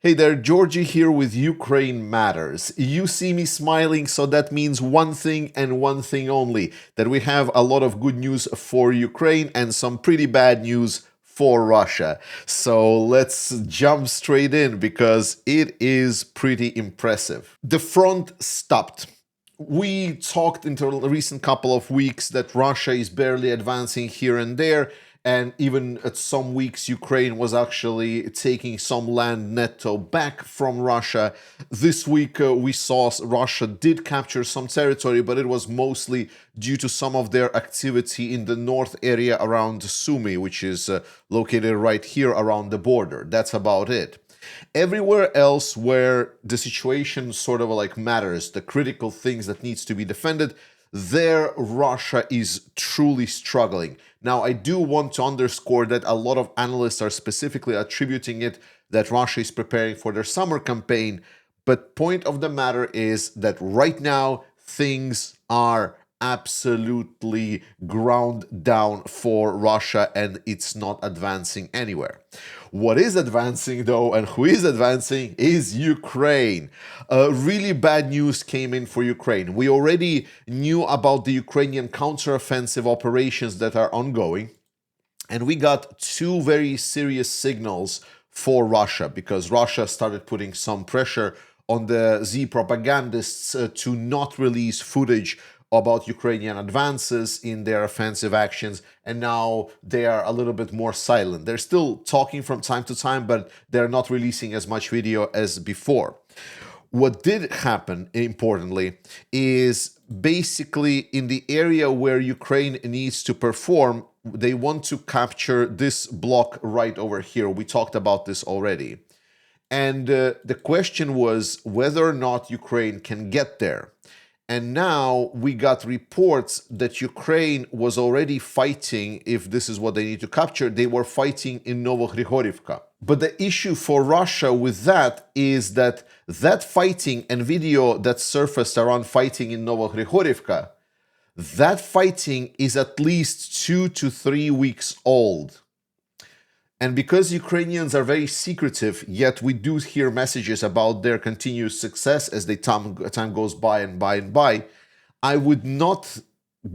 Hey there, Georgie here with Ukraine Matters. You see me smiling, so that means one thing and one thing only, that we have a lot of good news for Ukraine and some pretty bad news for Russia. So let's jump straight in because it is pretty impressive. The front stopped. We talked in the recent couple of weeks that Russia is barely advancing here and there, and even at some weeks Ukraine was actually taking some land netto back from Russia. This week we saw Russia did capture some territory, but it was mostly due to some of their activity in the north area around Sumy, which is located right here around the border. That's about it. Everywhere else where the situation sort of like matters, the critical things that needs to be defended, there Russia is truly struggling. Now, I do want to underscore that a lot of analysts are specifically attributing it that Russia is preparing for their summer campaign, but point of the matter is that right now things are absolutely ground down for Russia and it's not advancing anywhere. What is advancing though, and who is advancing, is Ukraine. Really bad news came in for Ukraine. We already knew about the Ukrainian counteroffensive operations that are ongoing, and we got two very serious signals for Russia because Russia started putting some pressure on the Z propagandists to not release footage about Ukrainian advances in their offensive actions, and now they are a little bit more silent. They're still talking from time to time, but they're not releasing as much video as before. What did happen, importantly, is basically in the area where Ukraine needs to perform, they want to capture this block right over here. We talked about this already. And the question was whether or not Ukraine can get there. And now we got reports that Ukraine was already fighting, if this is what they need to capture, they were fighting in Novogrigorivka. But the issue for Russia with that is that that fighting and video that surfaced around fighting in Novogrigorivka, that fighting is at least 2 to 3 weeks old. And because Ukrainians are very secretive, yet we do hear messages about their continuous success as the time goes by and by, I would not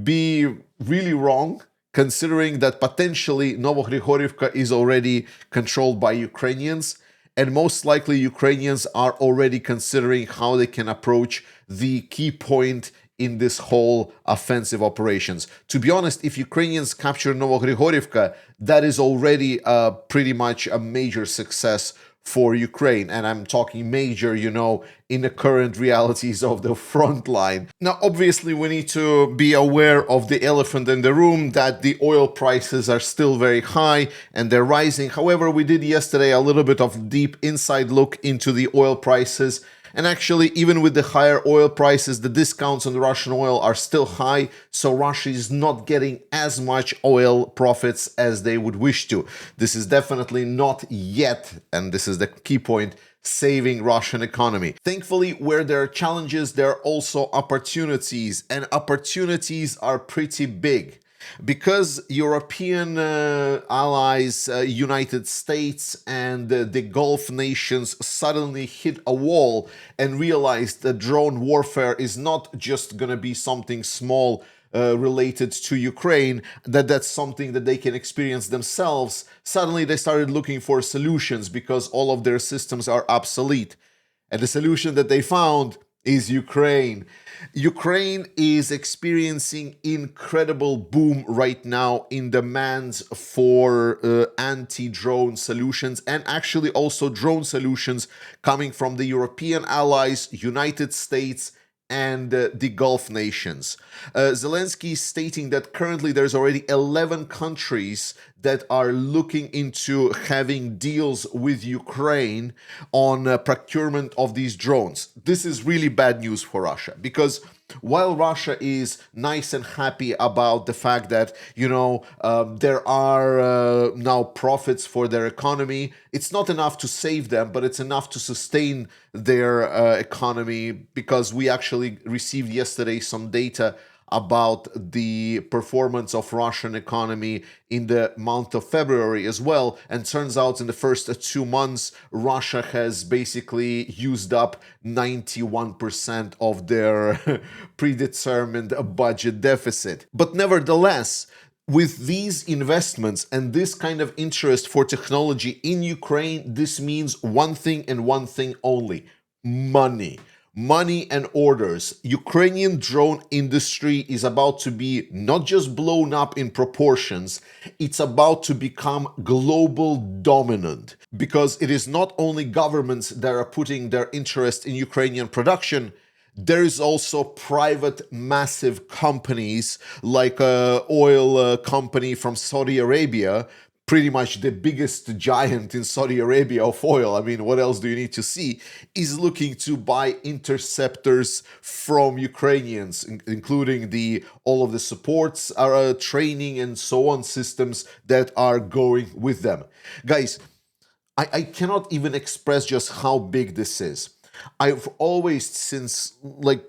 be really wrong considering that potentially Novogrigorivka is already controlled by Ukrainians, and most likely Ukrainians are already considering how they can approach the key point in this whole offensive operations. To be honest, if Ukrainians capture Novogrigorivka, that is already pretty much a major success for Ukraine. And I'm talking major, in the current realities of the front line. Now, obviously, we need to be aware of the elephant in the room, that the oil prices are still very high and they're rising. However, we did yesterday a little bit of deep inside look into the oil prices. And actually, even with the higher oil prices, the discounts on the Russian oil are still high, so Russia is not getting as much oil profits as they would wish to. This is definitely not yet, and this is the key point, saving Russian economy. Thankfully, where there are challenges, there are also opportunities, and opportunities are pretty big. Because European allies, United States and the Gulf nations suddenly hit a wall and realized that drone warfare is not just going to be something small related to Ukraine, that's something that they can experience themselves, suddenly they started looking for solutions because all of their systems are obsolete. And the solution that they found is Ukraine. Ukraine is experiencing incredible boom right now in demands for anti-drone solutions, and actually also drone solutions coming from the European allies, United States, and the Gulf nations. Zelensky is stating that currently there's already 11 countries that are looking into having deals with Ukraine on procurement of these drones. This is really bad news for Russia because while Russia is nice and happy about the fact that, there are now profits for their economy, it's not enough to save them, but it's enough to sustain their economy, because we actually received yesterday some data about the performance of Russian economy in the month of February as well. And turns out in the first 2 months, Russia has basically used up 91% of their predetermined budget deficit. But nevertheless, with these investments and this kind of interest for technology in Ukraine, this means one thing and one thing only: money. Money and orders. Ukrainian drone industry is about to be not just blown up in proportions, it's about to become global dominant, because it is not only governments that are putting their interest in Ukrainian production. There is also private massive companies like an oil company from Saudi Arabia, pretty much the biggest giant in Saudi Arabia of oil. I mean, what else do you need to see? Is looking to buy interceptors from Ukrainians, including all of the supports, training and so on systems that are going with them. Guys, I cannot even express just how big this is. I've always, since, like,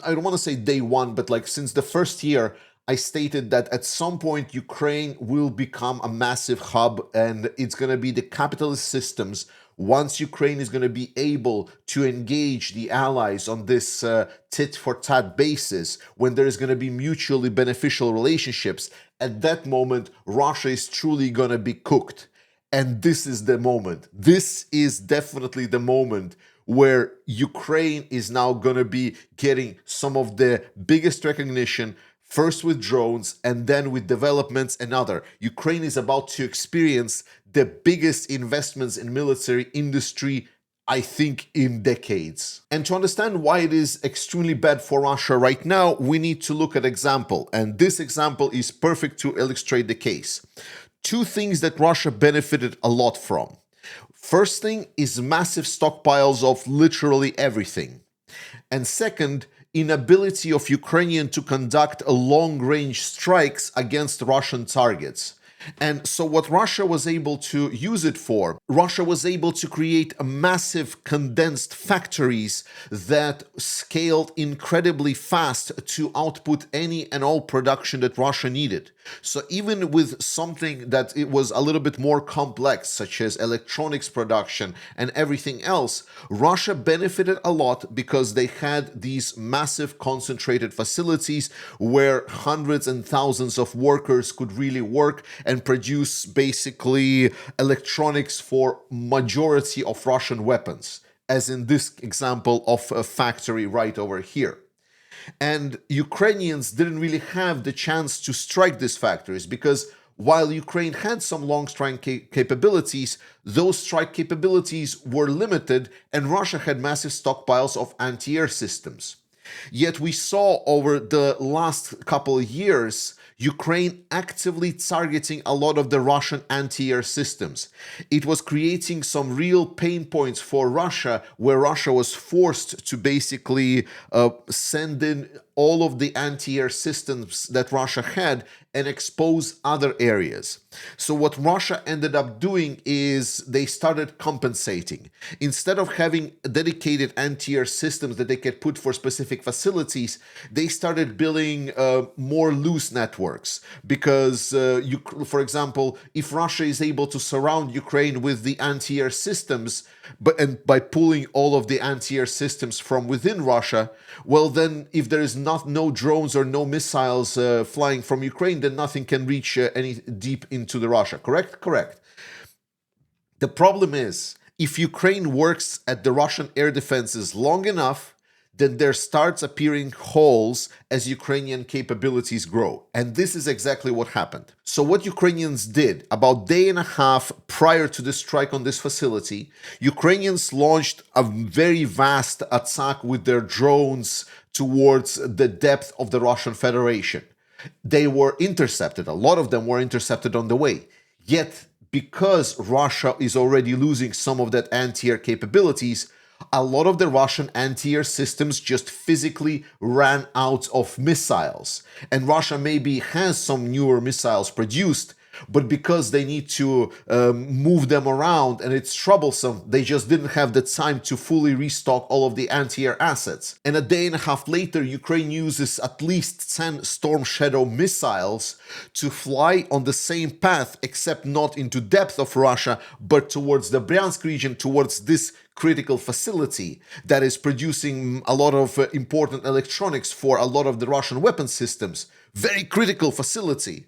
I don't want to say day one, but like since the first year, I stated that at some point Ukraine will become a massive hub, and it's going to be the capitalist systems. Once Ukraine is going to be able to engage the allies on this tit-for-tat basis, when there is going to be mutually beneficial relationships, at that moment, Russia is truly going to be cooked. And this is the moment. This is definitely the moment where Ukraine is now going to be getting some of the biggest recognition, first with drones and then with developments and other. Ukraine is about to experience the biggest investments in military industry, I think, in decades. And to understand why it is extremely bad for Russia right now, we need to look at example. And this example is perfect to illustrate the case. Two things that Russia benefited a lot from. First thing is massive stockpiles of literally everything. And second, inability of Ukrainian to conduct long-range strikes against Russian targets. And so what Russia was able to use it for, Russia was able to create a massive condensed factories that scaled incredibly fast to output any and all production that Russia needed. So even with something that it was a little bit more complex, such as electronics production and everything else, Russia benefited a lot because they had these massive concentrated facilities where hundreds and thousands of workers could really work and produce basically electronics for majority of Russian weapons, as in this example of a factory right over here. And Ukrainians didn't really have the chance to strike these factories because while Ukraine had some long strike capabilities, those strike capabilities were limited and Russia had massive stockpiles of anti-air systems. Yet we saw over the last couple of years Ukraine actively targeting a lot of the Russian anti-air systems. It was creating some real pain points for Russia, where Russia was forced to basically send in all of the anti-air systems that Russia had and expose other areas. So what Russia ended up doing is they started compensating. Instead of having dedicated anti-air systems that they could put for specific facilities, they started building more loose networks. Because, for example, if Russia is able to surround Ukraine with the anti-air systems, and by pulling all of the anti-air systems from within Russia, well then, if there is no drones or no missiles flying from Ukraine, then nothing can reach any deep into the Russia. Correct? Correct. The problem is, if Ukraine works at the Russian air defenses long enough, then there starts appearing holes as Ukrainian capabilities grow. And this is exactly what happened. So what Ukrainians did, about a day and a half prior to the strike on this facility, Ukrainians launched a very vast attack with their drones towards the depth of the Russian Federation. They were intercepted. A lot of them were intercepted on the way. Yet, because Russia is already losing some of that anti-air capabilities, a lot of the Russian anti-air systems just physically ran out of missiles. And Russia maybe has some newer missiles produced, but because they need to move them around and it's troublesome, they just didn't have the time to fully restock all of the anti-air assets. And a day and a half later, Ukraine uses at least 10 Storm Shadow missiles to fly on the same path, except not into depth of Russia, but towards the Bryansk region, towards this critical facility that is producing a lot of important electronics for a lot of the Russian weapon systems. Very critical facility.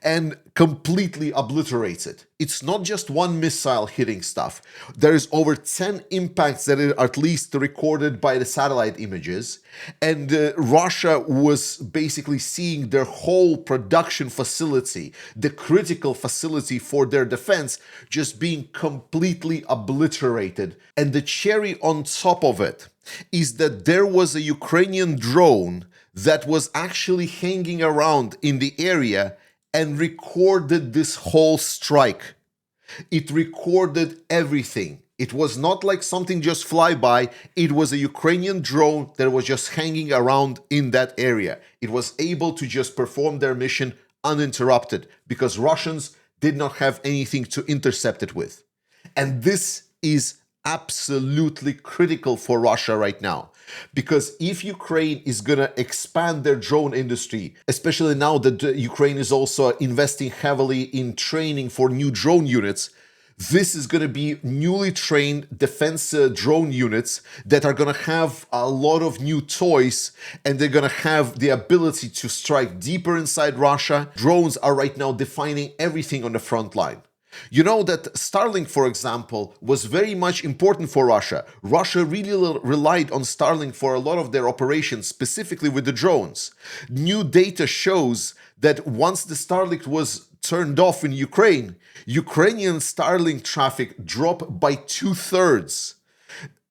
And completely obliterates it. It's not just one missile hitting stuff. There is over 10 impacts that are at least recorded by the satellite images. And Russia was basically seeing their whole production facility, the critical facility for their defense, just being completely obliterated. And the cherry on top of it is that there was a Ukrainian drone that was actually hanging around in the area and recorded this whole strike. It recorded everything. It was not like something just fly by. It was a Ukrainian drone that was just hanging around in that area. It was able to just perform their mission uninterrupted because Russians did not have anything to intercept it with. And this is absolutely critical for Russia right now. Because if Ukraine is going to expand their drone industry, especially now that Ukraine is also investing heavily in training for new drone units, this is going to be newly trained defense drone units that are going to have a lot of new toys, and they're going to have the ability to strike deeper inside Russia. Drones are right now defining everything on the front line. You know that Starlink, for example, was very much important for Russia. Russia really relied on Starlink for a lot of their operations, specifically with the drones. New data shows that once the Starlink was turned off in Ukraine, Ukrainian Starlink traffic dropped by 2/3.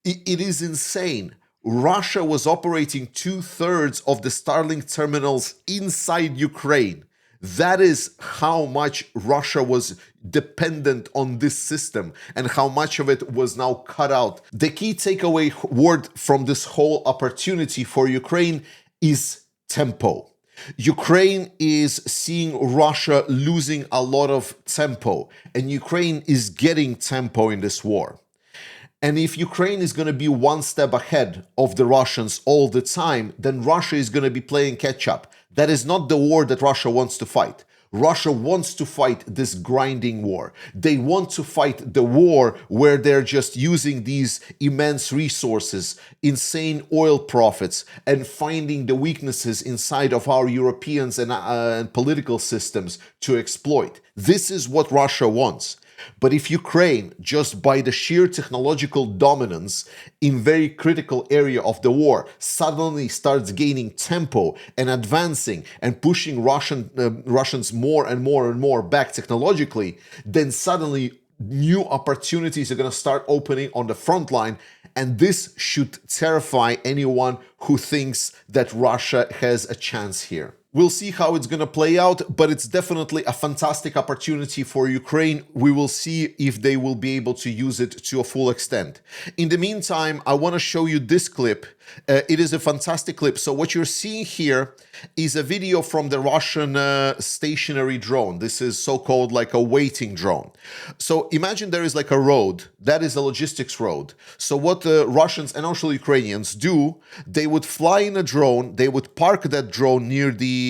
It is insane. Russia was operating 2/3 of the Starlink terminals inside Ukraine. That is how much Russia was dependent on this system and how much of it was now cut out. The key takeaway word from this whole opportunity for Ukraine is tempo. Ukraine is seeing Russia losing a lot of tempo, and Ukraine is getting tempo in this war. And if Ukraine is going to be one step ahead of the Russians all the time, then Russia is going to be playing catch up. That is not the war that Russia wants to fight. Russia wants to fight this grinding war. They want to fight the war where they're just using these immense resources, insane oil profits, and finding the weaknesses inside of our Europeans and political systems to exploit. This is what Russia wants. But if Ukraine, just by the sheer technological dominance in very critical area of the war, suddenly starts gaining tempo and advancing and pushing Russians more and more back technologically, then suddenly new opportunities are going to start opening on the front line. And this should terrify anyone who thinks that Russia has a chance here. We'll see how it's going to play out, but it's definitely a fantastic opportunity for Ukraine. We will see if they will be able to use it to a full extent. In the meantime, I want to show you this clip. It is a fantastic clip. So what you're seeing here is a video from the Russian stationary drone. This is so-called like a waiting drone. So imagine there is like a road. That is a logistics road. So what the Russians and also Ukrainians do, they would fly in a drone, they would park that drone near the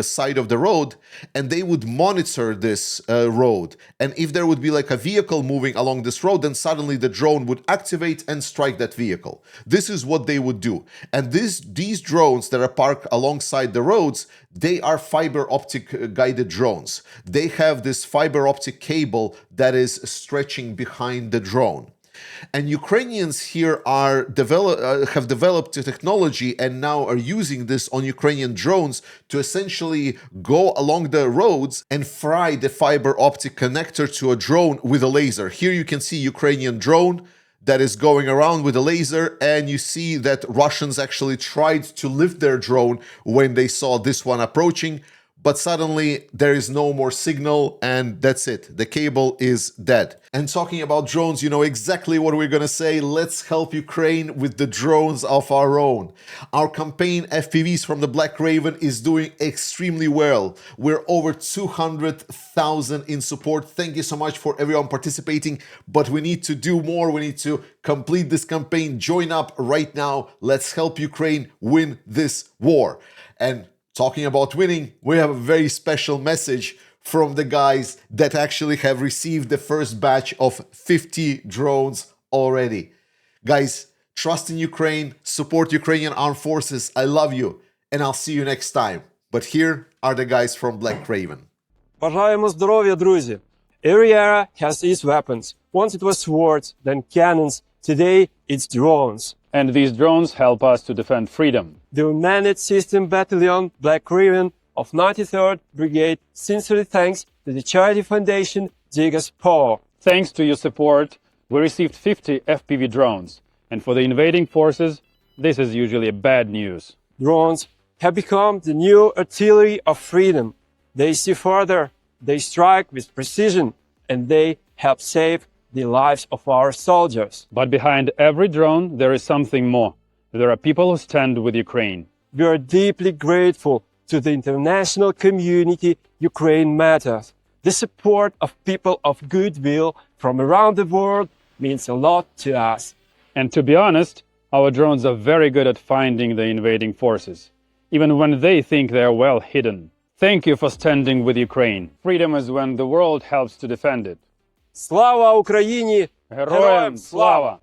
side of the road, and they would monitor this road. And if there would be like a vehicle moving along this road, then suddenly the drone would activate and strike that vehicle. This is what they would do. And these drones that are parked alongside the roads, they are fiber optic guided drones. They have this fiber optic cable that is stretching behind the drone. And Ukrainians here have developed a technology and now are using this on Ukrainian drones to essentially go along the roads and fry the fiber optic connector to a drone with a laser. Here you can see Ukrainian drone that is going around with a laser, and you see that Russians actually tried to lift their drone when they saw this one approaching, but suddenly there is no more signal and that's it. The cable is dead. And talking about drones, you know exactly what we're gonna say. Let's help Ukraine with the drones of our own. Our campaign FPVs from the Black Raven is doing extremely well. We're over 200,000 in support. Thank you so much for everyone participating, but we need to do more. We need to complete this campaign. Join up right now. Let's help Ukraine win this war. And talking about winning, we have a very special message from the guys that actually have received the first batch of 50 drones already. Guys, trust in Ukraine, support Ukrainian armed forces. I love you, and I'll see you next time. But here are the guys from Black Raven. Бажаємо здоров'я, друзі! Every era has its weapons. Once it was swords, then cannons. Today, it's drones. And these drones help us to defend freedom. The Unmanned System Battalion Black Raven of 93rd Brigade sincerely thanks to the Charity Foundation Diggers Paw. Thanks to your support, we received 50 FPV drones. And for the invading forces, this is usually bad news. Drones have become the new artillery of freedom. They see further, they strike with precision, and they help save the lives of our soldiers. But behind every drone, there is something more. There are people who stand with Ukraine. We are deeply grateful to the international community. Ukraine matters. The support of people of goodwill from around the world means a lot to us. And to be honest, our drones are very good at finding the invading forces, even when they think they are well hidden. Thank you for standing with Ukraine. Freedom is when the world helps to defend it. Слава Україні! Героям слава!